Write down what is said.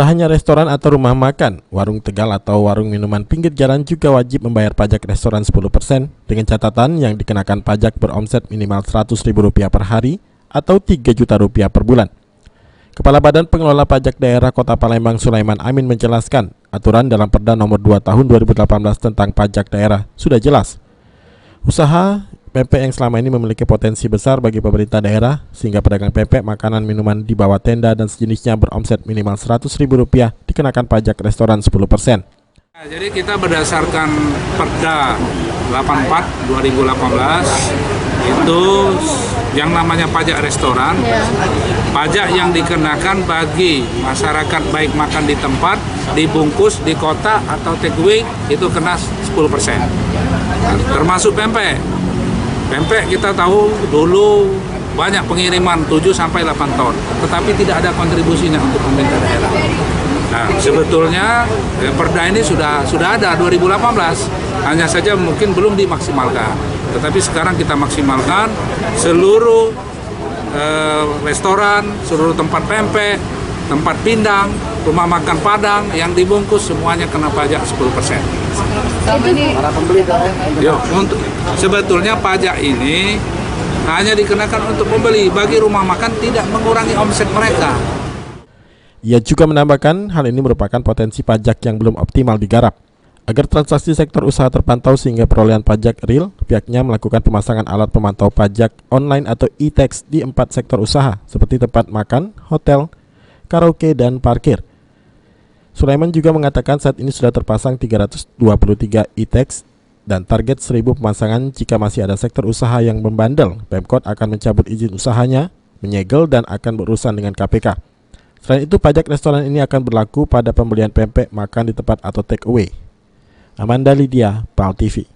Tak hanya restoran atau rumah makan, warung tegal atau warung minuman pinggir jalan juga wajib membayar pajak restoran 10% dengan catatan yang dikenakan pajak beromset minimal Rp100.000 per hari atau Rp3 juta per bulan. Kepala Badan Pengelola Pajak Daerah Kota Palembang Sulaiman Amin menjelaskan, aturan dalam Perda Nomor 2 Tahun 2018 tentang pajak daerah sudah jelas. Usaha pempek yang selama ini memiliki potensi besar bagi pemerintah daerah, sehingga pedagang pempek, makanan, minuman di bawah tenda dan sejenisnya beromset minimal Rp100.000 dikenakan pajak restoran 10%. Jadi kita berdasarkan Perda 84 2018 itu yang namanya pajak restoran, pajak yang dikenakan bagi masyarakat baik makan di tempat, dibungkus di kota atau take away itu kena 10%. Termasuk pempek. Pempek kita tahu dulu banyak pengiriman 7-8 ton, tetapi tidak ada kontribusinya untuk pemerintah daerah. Nah, sebetulnya Perda ini sudah ada 2018, hanya saja mungkin belum dimaksimalkan. Tetapi sekarang kita maksimalkan seluruh restoran, seluruh tempat pempek, tempat pindang, rumah makan Padang yang dibungkus semuanya kena pajak 10%. Sebetulnya pajak ini hanya dikenakan untuk pembeli, bagi rumah makan tidak mengurangi omset mereka. Ia juga menambahkan hal ini merupakan potensi pajak yang belum optimal digarap. Agar transaksi sektor usaha terpantau sehingga perolehan pajak real, pihaknya melakukan pemasangan alat pemantau pajak online atau e-tax di 4 sektor usaha seperti tempat makan, hotel, karaoke, dan parkir. Sulaiman juga mengatakan saat ini sudah terpasang 323 e-tax dan target 1.000 pemasangan jika masih ada sektor usaha yang membandel. Pemkot akan mencabut izin usahanya, menyegel, dan akan berurusan dengan KPK. Selain itu, pajak restoran ini akan berlaku pada pembelian pempek makan di tempat atau take away. Amanda Lydia, PAL TV.